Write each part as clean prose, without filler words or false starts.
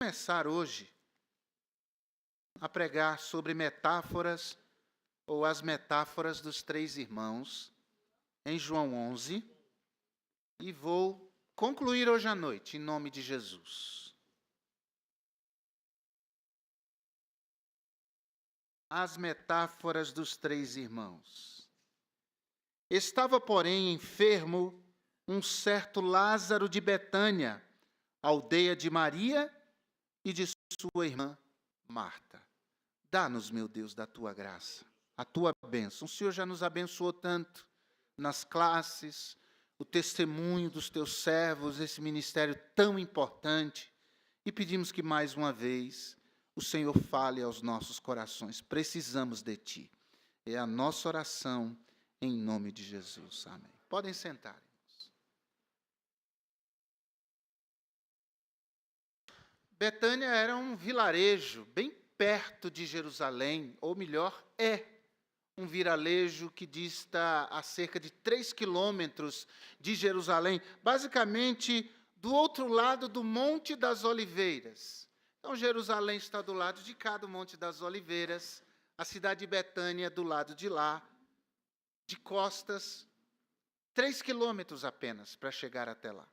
começar hoje a pregar sobre metáforas, ou as metáforas dos três irmãos, em João 11, e vou concluir hoje à noite, em nome de Jesus. As metáforas dos três irmãos. Estava, porém, enfermo um certo Lázaro de Betânia, aldeia de Maria e de sua irmã Marta. Dá-nos, meu Deus, da tua graça, a tua bênção. O Senhor já nos abençoou tanto nas classes, o testemunho dos teus servos, esse ministério tão importante. E pedimos que, mais uma vez, o Senhor fale aos nossos corações. Precisamos de ti. É a nossa oração em nome de Jesus. Amém. Podem sentar, irmãos. Betânia era um vilarejo bem perto de Jerusalém, ou melhor, é um vilarejo que dista a cerca de 3 quilômetros de Jerusalém, basicamente do outro lado do Monte das Oliveiras. Então, Jerusalém está do lado de cá do Monte das Oliveiras, a cidade de Betânia do lado de lá, de costas, 3 quilômetros apenas para chegar até lá.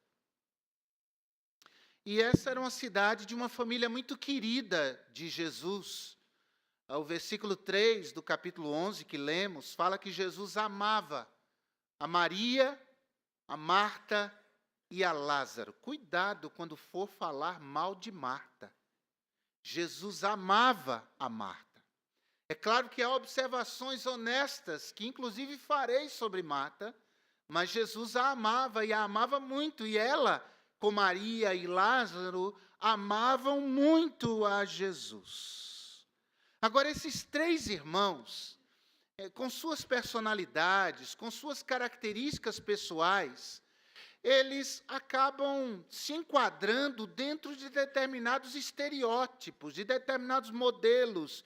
E essa era uma cidade de uma família muito querida de Jesus. O versículo 3 do capítulo 11 que lemos, fala que Jesus amava a Maria, a Marta e a Lázaro. Cuidado quando for falar mal de Marta. Jesus amava a Marta. É claro que há observações honestas, que inclusive farei sobre Marta, mas Jesus a amava, e a amava muito, e ela, com Maria e Lázaro, amavam muito a Jesus. Agora, esses três irmãos, com suas personalidades, com suas características pessoais, eles acabam se enquadrando dentro de determinados estereótipos, de determinados modelos,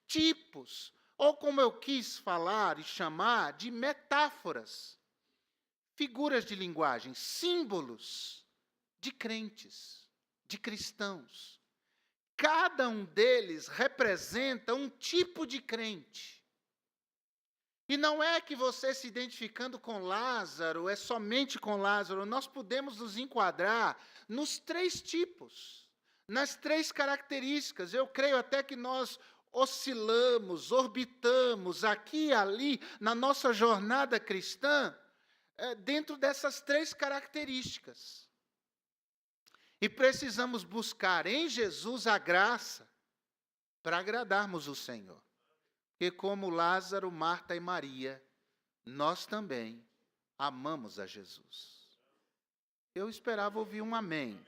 tipos, ou como eu quis falar e chamar, de metáforas, figuras de linguagem, símbolos de crentes, de cristãos. Cada um deles representa um tipo de crente. E não é que você se identificando com Lázaro, é somente com Lázaro. Nós podemos nos enquadrar nos 3 tipos, nas 3 características. Eu creio até que nós oscilamos, orbitamos aqui e ali, na nossa jornada cristã, dentro dessas 3 características. E precisamos buscar em Jesus a graça para agradarmos o Senhor. Porque como Lázaro, Marta e Maria, nós também amamos a Jesus. Eu esperava ouvir um amém,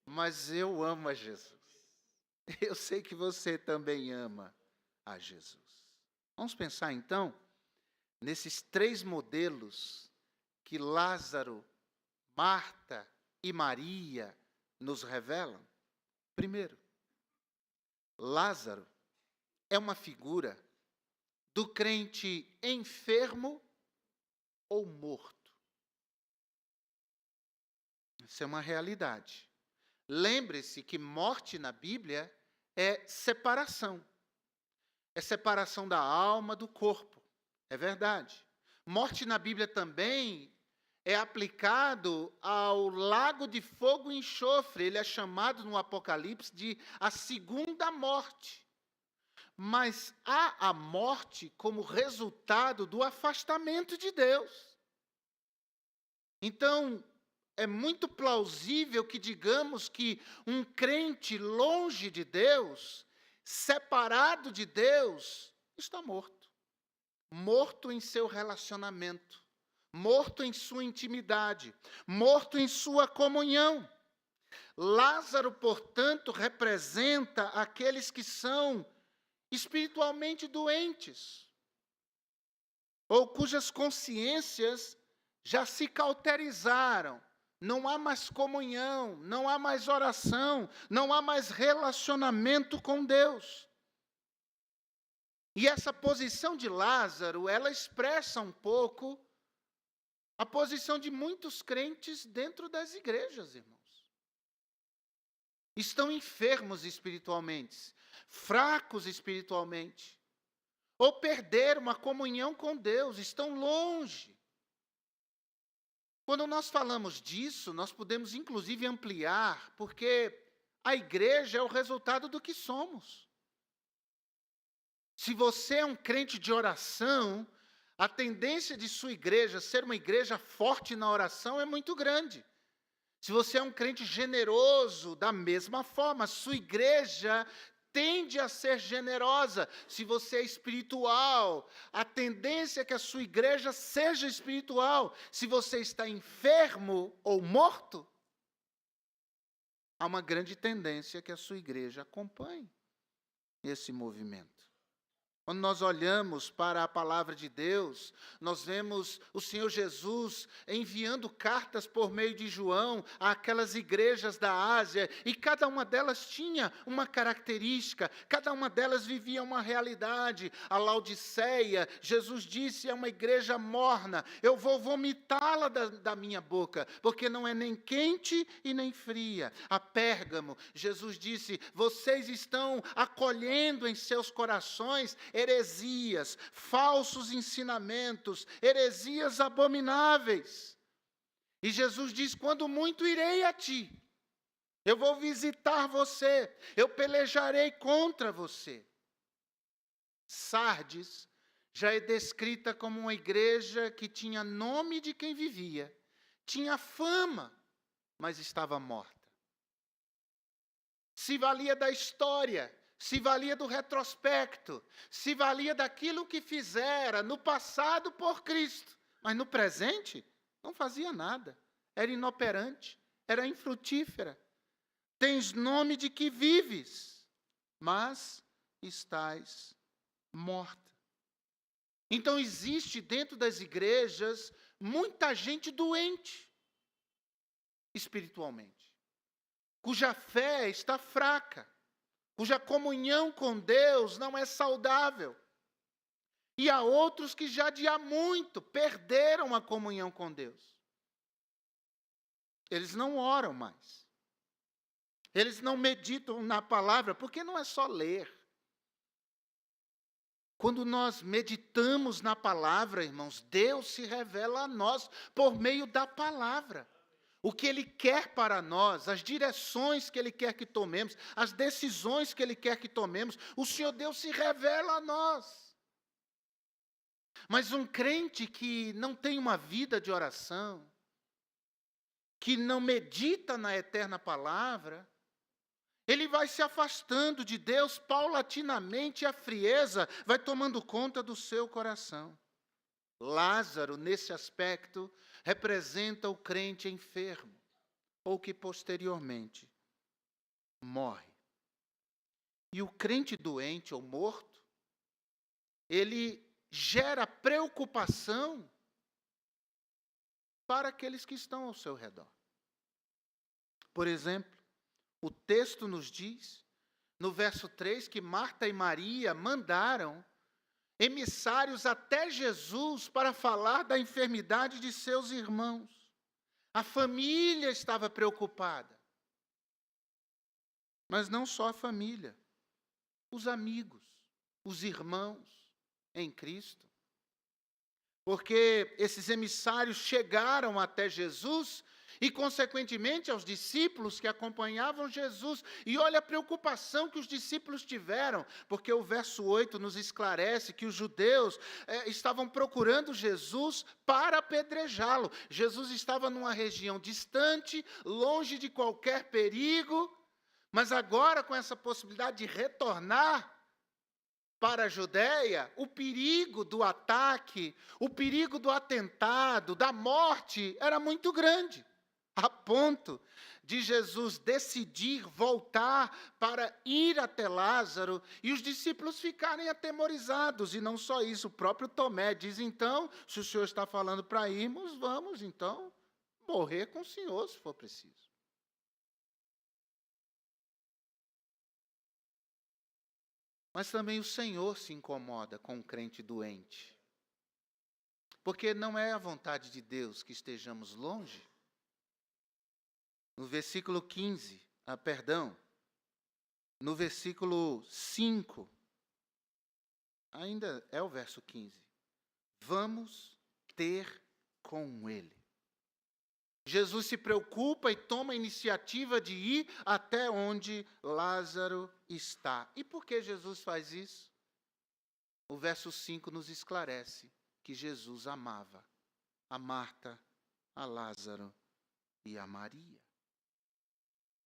mas eu amo a Jesus. Eu sei que você também ama a Jesus. Vamos pensar então nesses 3 modelos que Lázaro, Marta e Maria nos revelam. Primeiro, Lázaro é uma figura do crente enfermo ou morto. Isso é uma realidade. Lembre-se que morte na Bíblia é separação. É separação da alma do corpo. É verdade. Morte na Bíblia também é aplicado ao lago de fogo e enxofre. Ele é chamado no Apocalipse de a segunda morte. Mas há a morte como resultado do afastamento de Deus. Então, é muito plausível que digamos que um crente longe de Deus, separado de Deus, está morto. Morto em seu relacionamento, morto em sua intimidade, morto em sua comunhão. Lázaro, portanto, representa aqueles que são espiritualmente doentes, ou cujas consciências já se cauterizaram. Não há mais comunhão, não há mais oração, não há mais relacionamento com Deus. E essa posição de Lázaro, ela expressa um pouco a posição de muitos crentes dentro das igrejas, irmãos. estão enfermos espiritualmente, fracos espiritualmente, ou perderam a comunhão com Deus, estão longe. Quando nós falamos disso, nós podemos inclusive ampliar, porque a igreja é o resultado do que somos. Se você é um crente de oração, a tendência de sua igreja ser uma igreja forte na oração é muito grande. Se você é um crente generoso, da mesma forma, sua igreja tende a ser generosa. Se você é espiritual, a tendência é que a sua igreja seja espiritual. Se você está enfermo ou morto, há uma grande tendência que a sua igreja acompanhe esse movimento. Quando nós olhamos para a palavra de Deus, nós vemos o Senhor Jesus enviando cartas por meio de João àquelas igrejas da Ásia, e cada uma delas tinha uma característica, cada uma delas vivia uma realidade. A Laodiceia, Jesus disse, é uma igreja morna, eu vou vomitá-la da minha boca, porque não é nem quente e nem fria. A Pérgamo, Jesus disse, vocês estão acolhendo em seus corações heresias, falsos ensinamentos, heresias abomináveis. E Jesus diz, quando muito irei a ti, eu vou visitar você, eu pelejarei contra você. Sardes já é descrita como uma igreja que tinha nome de quem vivia, tinha fama, mas estava morta. Se valia da história, se valia do retrospecto, se valia daquilo que fizera no passado por Cristo, mas no presente não fazia nada, era inoperante, era infrutífera. Tens nome de que vives, mas estás morta. Então existe dentro das igrejas muita gente doente espiritualmente, cuja fé está fraca, cuja comunhão com Deus não é saudável. E há outros que já de há muito perderam a comunhão com Deus. Eles não oram mais. Eles não meditam na palavra, porque não é só ler. Quando nós meditamos na palavra, irmãos, Deus se revela a nós por meio da palavra. O que Ele quer para nós, as direções que Ele quer que tomemos, as decisões que Ele quer que tomemos, o Senhor Deus se revela a nós. Mas um crente que não tem uma vida de oração, que não medita na eterna palavra, ele vai se afastando de Deus paulatinamente, e a frieza vai tomando conta do seu coração. Lázaro, nesse aspecto, representa o crente enfermo, ou que posteriormente morre. E o crente doente ou morto, ele gera preocupação para aqueles que estão ao seu redor. Por exemplo, o texto nos diz, no verso 3, que Marta e Maria mandaram emissários até Jesus para falar da enfermidade de seus irmãos. A família estava preocupada. Mas não só a família, os amigos, os irmãos em Cristo. Porque esses emissários chegaram até Jesus e, consequentemente, aos discípulos que acompanhavam Jesus. E olha a preocupação que os discípulos tiveram, porque o verso 8 nos esclarece que os judeus estavam procurando Jesus para apedrejá-lo. Jesus estava numa região distante, longe de qualquer perigo, mas agora, com essa possibilidade de retornar para a Judéia, o perigo do ataque, o perigo do atentado, da morte, era muito grande, a ponto de Jesus decidir voltar para ir até Lázaro e os discípulos ficarem atemorizados. E não só isso, o próprio Tomé diz, então, se o Senhor está falando para irmos, vamos então morrer com o Senhor, se for preciso. Mas também o Senhor se incomoda com o crente doente. Porque não é a vontade de Deus que estejamos longe. No versículo 15, no versículo 5, ainda é o verso 15. Vamos ter com ele. Jesus se preocupa e toma a iniciativa de ir até onde Lázaro está. E por que Jesus faz isso? O verso 5 nos esclarece que Jesus amava a Marta, a Lázaro e a Maria.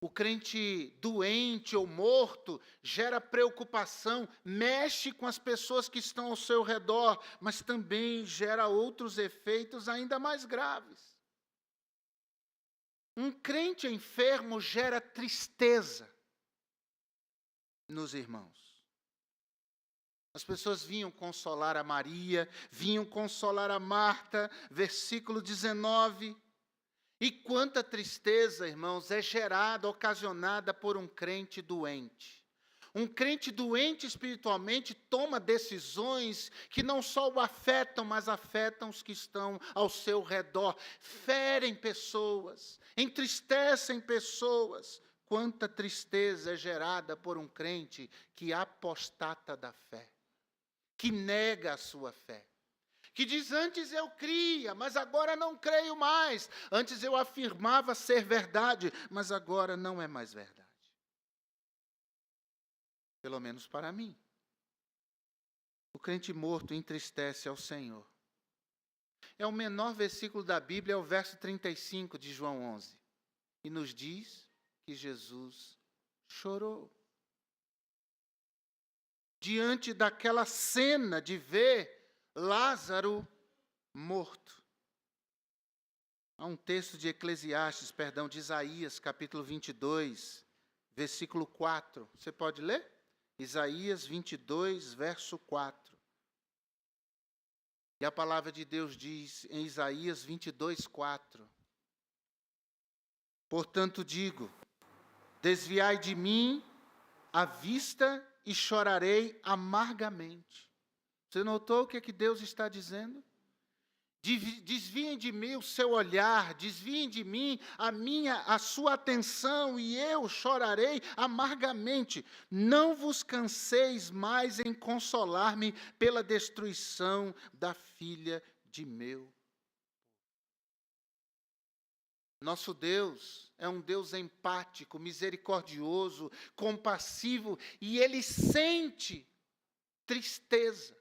O crente doente ou morto gera preocupação, mexe com as pessoas que estão ao seu redor, mas também gera outros efeitos ainda mais graves. Um crente enfermo gera tristeza nos irmãos. As pessoas vinham consolar a Maria, vinham consolar a Marta, versículo 19. E quanta tristeza, irmãos, é gerada, ocasionada por um crente doente. Um crente doente espiritualmente toma decisões que não só o afetam, mas afetam os que estão ao seu redor. Ferem pessoas, entristecem pessoas. Quanta tristeza é gerada por um crente que apostata da fé, que nega a sua fé. Que diz, antes eu cria, mas agora não creio mais. Antes eu afirmava ser verdade, mas agora não é mais verdade. Pelo menos para mim. O crente morto entristece ao Senhor. É o menor versículo da Bíblia, é o verso 35 de João 11. E nos diz que Jesus chorou. Diante daquela cena de ver Lázaro morto. Há um texto de de Isaías, capítulo 22, versículo 4. Você pode ler? Isaías 22, verso 4. E a palavra de Deus diz em Isaías 22, 4. Portanto digo, desviai de mim a vista e chorarei amargamente. Você notou o que é que Deus está dizendo? Desviem de mim o seu olhar, desviem de mim a sua atenção, e eu chorarei amargamente. Não vos canseis mais em consolar-me pela destruição da filha de meu. Nosso Deus é um Deus empático, misericordioso, compassivo, e Ele sente tristeza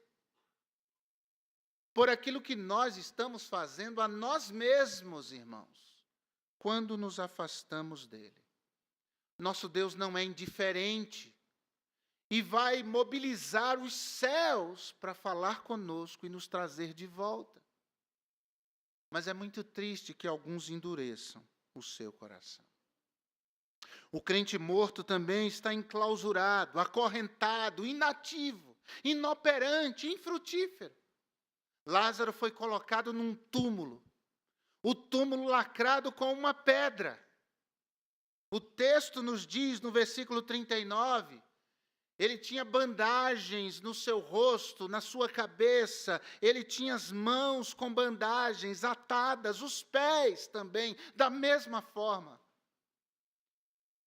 por aquilo que nós estamos fazendo a nós mesmos, irmãos, quando nos afastamos dele. Nosso Deus não é indiferente e vai mobilizar os céus para falar conosco e nos trazer de volta. Mas é muito triste que alguns endureçam o seu coração. O crente morto também está enclausurado, acorrentado, inativo, inoperante, infrutífero. Lázaro foi colocado num túmulo. O túmulo lacrado com uma pedra. O texto nos diz, no versículo 39, ele tinha bandagens no seu rosto, na sua cabeça, ele tinha as mãos com bandagens atadas, os pés também, da mesma forma.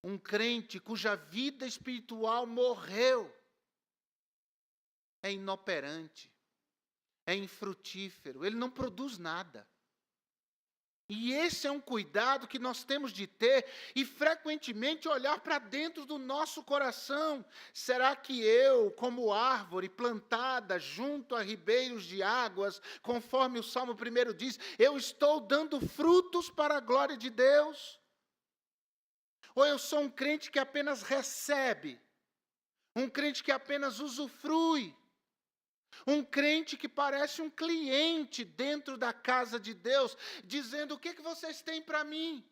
Um crente cuja vida espiritual morreu é inoperante, é infrutífero, ele não produz nada. E esse é um cuidado que nós temos de ter e frequentemente olhar para dentro do nosso coração. Será que eu, como árvore plantada junto a ribeiros de águas, conforme o Salmo 1 diz, eu estou dando frutos para a glória de Deus? Ou eu sou um crente que apenas recebe, um crente que apenas usufrui, um crente que parece um cliente dentro da casa de Deus, dizendo, o que vocês têm para mim?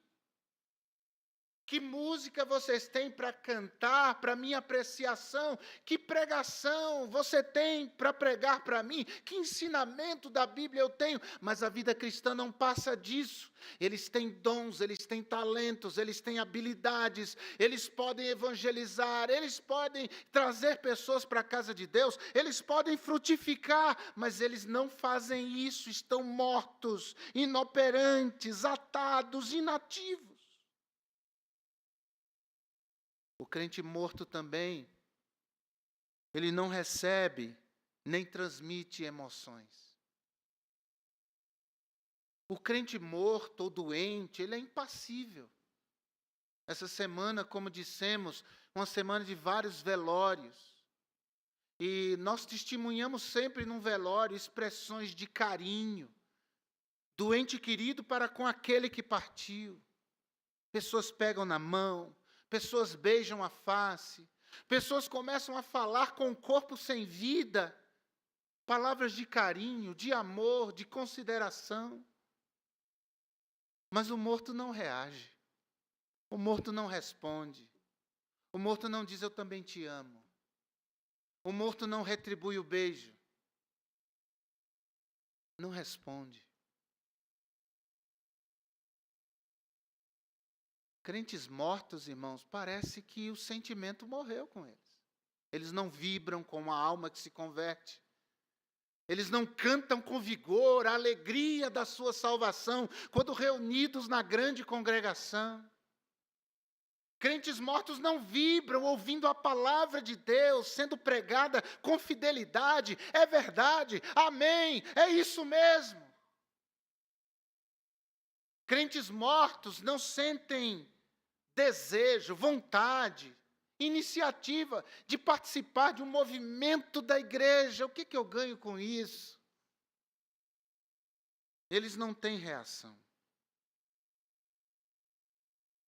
Que música vocês têm para cantar, para minha apreciação? Que pregação você tem para pregar para mim? Que ensinamento da Bíblia eu tenho? Mas a vida cristã não passa disso. Eles têm dons, eles têm talentos, eles têm habilidades, eles podem evangelizar, eles podem trazer pessoas para a casa de Deus, eles podem frutificar, mas eles não fazem isso, estão mortos, inoperantes, atados, inativos. O crente morto também, ele não recebe nem transmite emoções. O crente morto ou doente, ele é impassível. Essa semana, como dissemos, uma semana de vários velórios. E nós testemunhamos sempre num velório expressões de carinho, do ente querido para com aquele que partiu. Pessoas pegam na mão, pessoas beijam a face, pessoas começam a falar com o corpo sem vida, palavras de carinho, de amor, de consideração. Mas o morto não reage, o morto não responde, o morto não diz eu também te amo, o morto não retribui o beijo, não responde. Crentes mortos, irmãos, parece que o sentimento morreu com eles. Eles não vibram com a alma que se converte. Eles não cantam com vigor a alegria da sua salvação quando reunidos na grande congregação. Crentes mortos não vibram ouvindo a palavra de Deus sendo pregada com fidelidade. É verdade, amém, é isso mesmo. Crentes mortos não sentem desejo, vontade, iniciativa de participar de um movimento da igreja. O que eu ganho com isso? Eles não têm reação.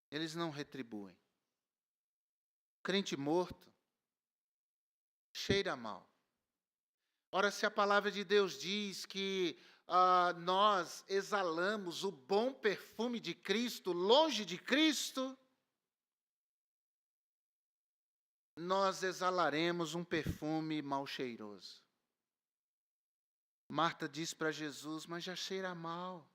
Eles não retribuem. Crente morto cheira mal. Ora, se a palavra de Deus diz que nós exalamos o bom perfume de Cristo longe de Cristo, nós exalaremos um perfume mal cheiroso. Marta diz para Jesus, mas já cheira mal.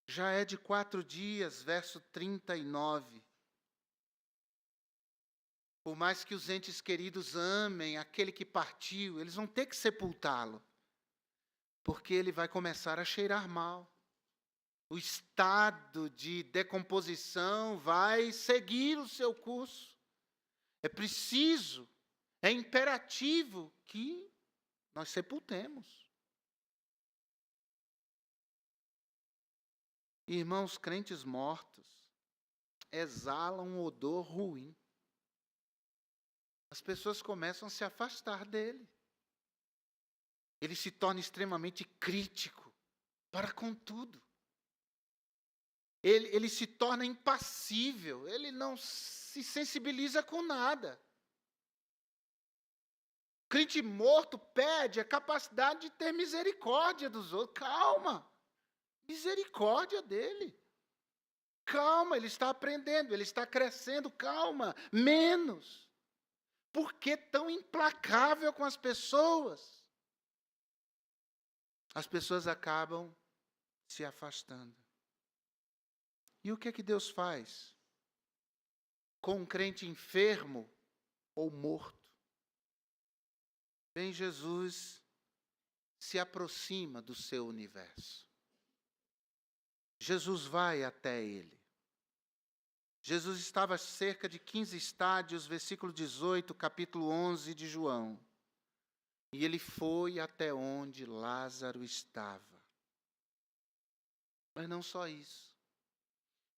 Já é de 4 dias, verso 39. Por mais que os entes queridos amem aquele que partiu, eles vão ter que sepultá-lo, porque ele vai começar a cheirar mal. O estado de decomposição vai seguir o seu curso. É preciso, é imperativo que nós sepultemos. Irmãos, crentes mortos exalam um odor ruim. As pessoas começam a se afastar dele. Ele se torna extremamente crítico para com tudo. Ele se torna impassível, ele não se sensibiliza com nada. Crente morto perde a capacidade de ter misericórdia dos outros. Calma, misericórdia dele. Calma, ele está aprendendo, ele está crescendo, calma, menos. Por que tão implacável com as pessoas? As pessoas acabam se afastando. E o que é que Deus faz com um crente enfermo ou morto? Bem, Jesus se aproxima do seu universo. Jesus vai até ele. Jesus estava a cerca de 15 estádios, versículo 18, capítulo 11 de João. E ele foi até onde Lázaro estava. Mas não só isso.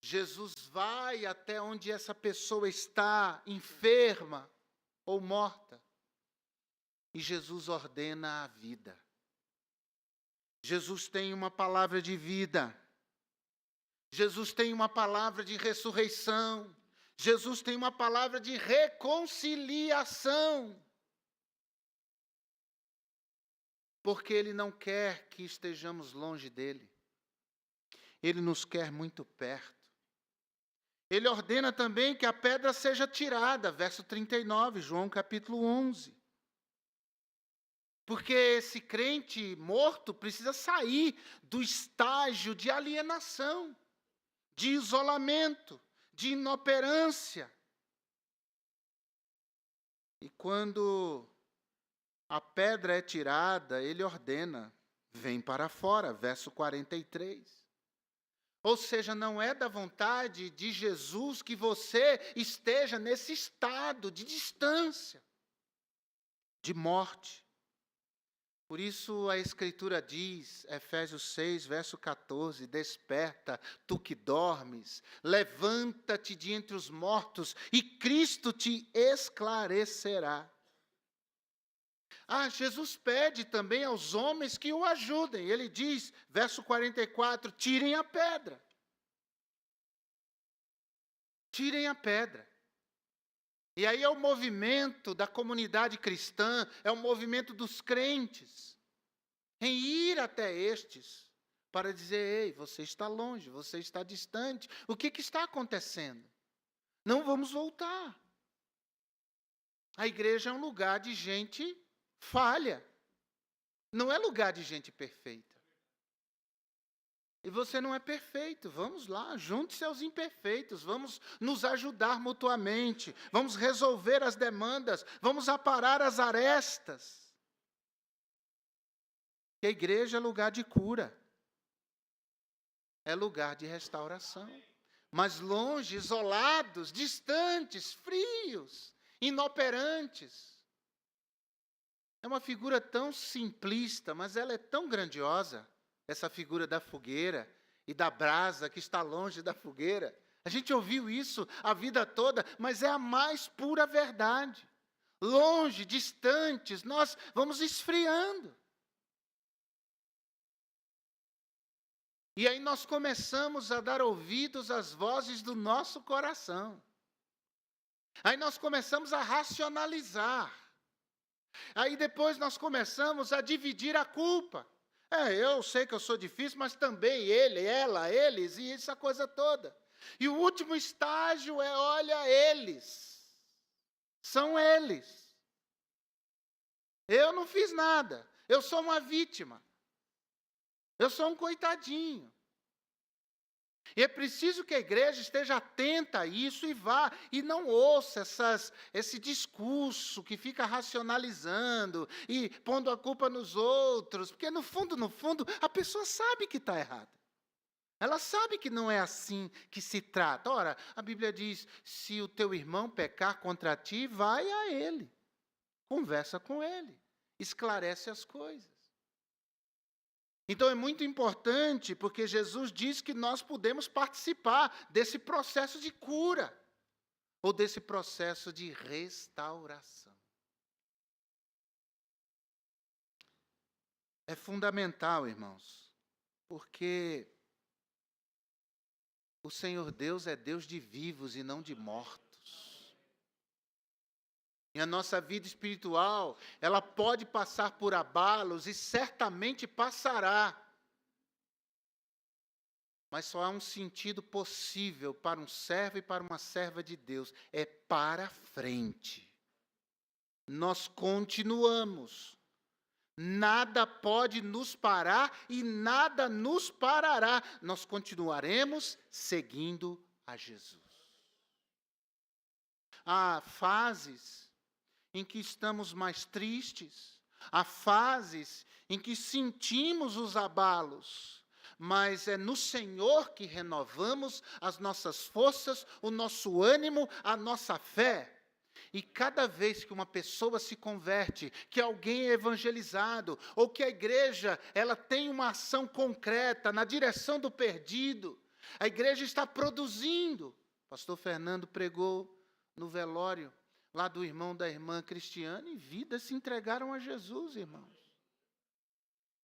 Jesus vai até onde essa pessoa está, enferma ou morta. E Jesus ordena a vida. Jesus tem uma palavra de vida. Jesus tem uma palavra de ressurreição. Jesus tem uma palavra de reconciliação. Porque Ele não quer que estejamos longe dEle. Ele nos quer muito perto. Ele ordena também que a pedra seja tirada, verso 39, João capítulo 11. Porque esse crente morto precisa sair do estágio de alienação, de isolamento, de inoperância. E quando a pedra é tirada, ele ordena, vem para fora, verso 43. Ou seja, não é da vontade de Jesus que você esteja nesse estado de distância, de morte. Por isso a Escritura diz, Efésios 6, verso 14, desperta, tu que dormes, levanta-te de entre os mortos e Cristo te esclarecerá. Jesus pede também aos homens que o ajudem. Ele diz, verso 44, tirem a pedra. Tirem a pedra. E aí é o movimento da comunidade cristã, é o movimento dos crentes, em ir até estes, para dizer, ei, você está longe, você está distante, o que está acontecendo? Não vamos voltar. A igreja é um lugar de gente falha, não é lugar de gente perfeita. E você não é perfeito, vamos lá, junte-se aos imperfeitos, vamos nos ajudar mutuamente, vamos resolver as demandas, vamos aparar as arestas. A igreja é lugar de cura, é lugar de restauração. Mas longe, isolados, distantes, frios, inoperantes. É uma figura tão simplista, mas ela é tão grandiosa. Essa figura da fogueira e da brasa que está longe da fogueira. A gente ouviu isso a vida toda, mas é a mais pura verdade. Longe, distantes, nós vamos esfriando. E aí nós começamos a dar ouvidos às vozes do nosso coração. Aí nós começamos a racionalizar. Aí depois nós começamos a dividir a culpa. Eu sei que eu sou difícil, mas também ele, ela, eles, e essa coisa toda. E o último estágio é, olha, eles. São eles. Eu não fiz nada. Eu sou uma vítima. Eu sou um coitadinho. E é preciso que a igreja esteja atenta a isso e vá, e não ouça esse discurso que fica racionalizando e pondo a culpa nos outros, porque no fundo, a pessoa sabe que está errada. Ela sabe que não é assim que se trata. Ora, a Bíblia diz, se o teu irmão pecar contra ti, vai a ele, conversa com ele, esclarece as coisas. Então é muito importante, porque Jesus diz que nós podemos participar desse processo de cura, ou desse processo de restauração. É fundamental, irmãos, porque o Senhor Deus é Deus de vivos e não de mortos. E a nossa vida espiritual, ela pode passar por abalos e certamente passará. Mas só há um sentido possível para um servo e para uma serva de Deus, é para frente. Nós continuamos. Nada pode nos parar e nada nos parará. Nós continuaremos seguindo a Jesus. Há fases em que estamos mais tristes, há fases em que sentimos os abalos, mas é no Senhor que renovamos as nossas forças, o nosso ânimo, a nossa fé. E cada vez que uma pessoa se converte, que alguém é evangelizado, ou que a igreja ela tem uma ação concreta na direção do perdido, a igreja está produzindo. Pastor Fernando pregou no velório lá do irmão da irmã Cristiane, e vidas se entregaram a Jesus, irmãos.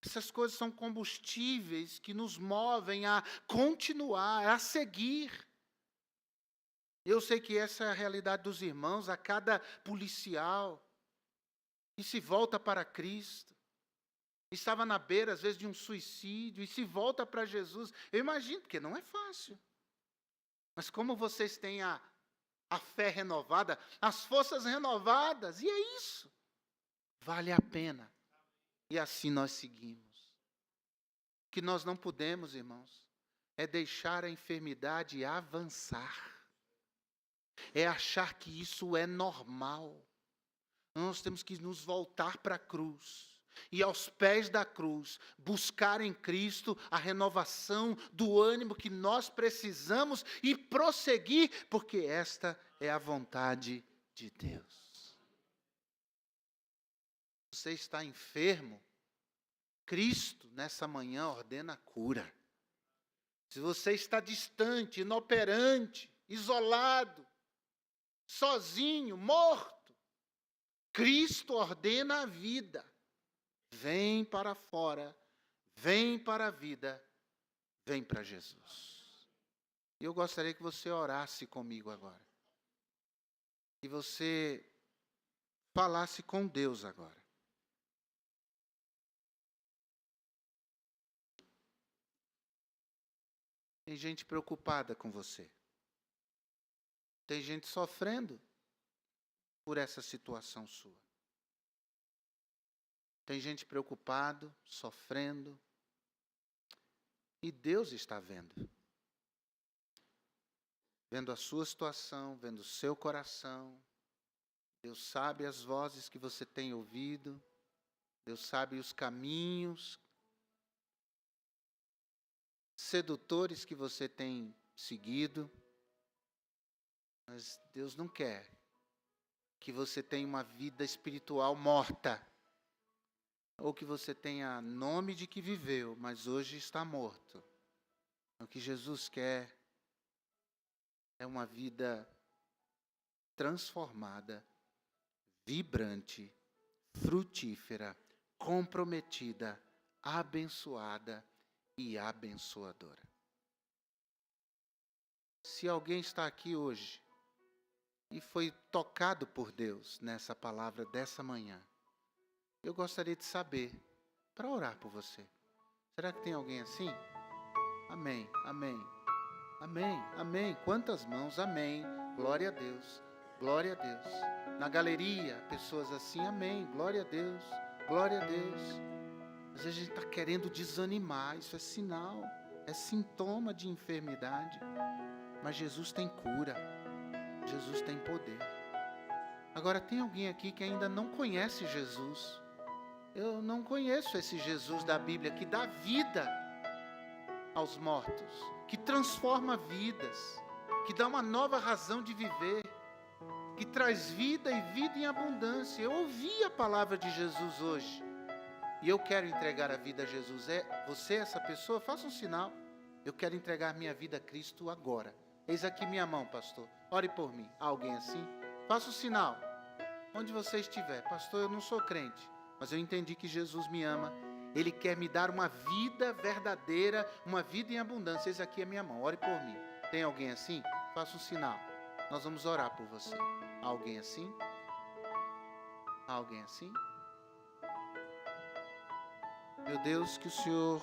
Essas coisas são combustíveis que nos movem a continuar, a seguir. Eu sei que essa é a realidade dos irmãos, a cada policial que se volta para Cristo, estava na beira, às vezes, de um suicídio, e se volta para Jesus. Eu imagino, porque não é fácil. Mas como vocês têm a fé renovada, as forças renovadas, e é isso. Vale a pena. E assim nós seguimos. O que nós não podemos, irmãos, é deixar a enfermidade avançar. É achar que isso é normal. Nós temos que nos voltar para a cruz e aos pés da cruz, buscar em Cristo a renovação do ânimo que nós precisamos e prosseguir, porque esta é a vontade de Deus. Você está enfermo? Cristo, nessa manhã, ordena a cura. Se você está distante, inoperante, isolado, sozinho, morto, Cristo ordena a vida. Vem para fora, vem para a vida, vem para Jesus. E eu gostaria que você orasse comigo agora. Que você falasse com Deus agora. Tem gente preocupada com você. Tem gente sofrendo por essa situação sua. Tem gente preocupado, sofrendo. E Deus está vendo. Vendo a sua situação, vendo o seu coração. Deus sabe as vozes que você tem ouvido. Deus sabe os caminhos sedutores que você tem seguido. Mas Deus não quer que você tenha uma vida espiritual morta. Ou que você tenha nome de que viveu, mas hoje está morto. O que Jesus quer é uma vida transformada, vibrante, frutífera, comprometida, abençoada e abençoadora. Se alguém está aqui hoje e foi tocado por Deus nessa palavra dessa manhã, eu gostaria de saber, para orar por você. Será que tem alguém assim? Amém, amém, amém, amém. Quantas mãos, amém. Glória a Deus, glória a Deus. Na galeria, pessoas assim, amém, glória a Deus, glória a Deus. Às vezes a gente está querendo desanimar, isso é sinal, é sintoma de enfermidade. Mas Jesus tem cura, Jesus tem poder. Agora, tem alguém aqui que ainda não conhece Jesus? Eu não conheço esse Jesus da Bíblia que dá vida aos mortos, que transforma vidas, que dá uma nova razão de viver, que traz vida e vida em abundância. Eu ouvi a palavra de Jesus hoje e eu quero entregar a vida a Jesus. É você essa pessoa? Faça um sinal. Eu quero entregar minha vida a Cristo agora. Eis aqui minha mão, pastor. Ore por mim. Há alguém assim? Faça um sinal. Onde você estiver. Pastor, eu não sou crente, mas eu entendi que Jesus me ama. Ele quer me dar uma vida verdadeira, uma vida em abundância. Eis aqui a minha mão. Ore por mim. Tem alguém assim? Faça um sinal. Nós vamos orar por você. Há alguém assim? Há alguém assim? Meu Deus, que o Senhor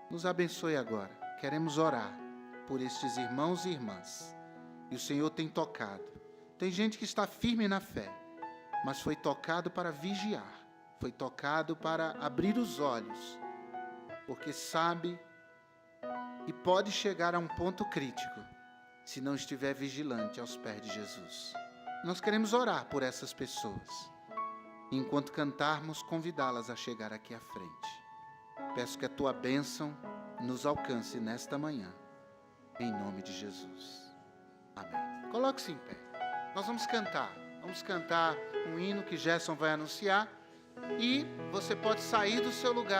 nos abençoe agora. Queremos orar por estes irmãos e irmãs. E o Senhor tem tocado. Tem gente que está firme na fé, mas foi tocado para vigiar. Foi tocado para abrir os olhos, porque sabe e pode chegar a um ponto crítico se não estiver vigilante aos pés de Jesus. Nós queremos orar por essas pessoas. Enquanto cantarmos, convidá-las a chegar aqui à frente. Peço que a tua bênção nos alcance nesta manhã, em nome de Jesus. Amém. Coloque-se em pé. Nós vamos cantar um hino que Gerson vai anunciar, e você pode sair do seu lugar.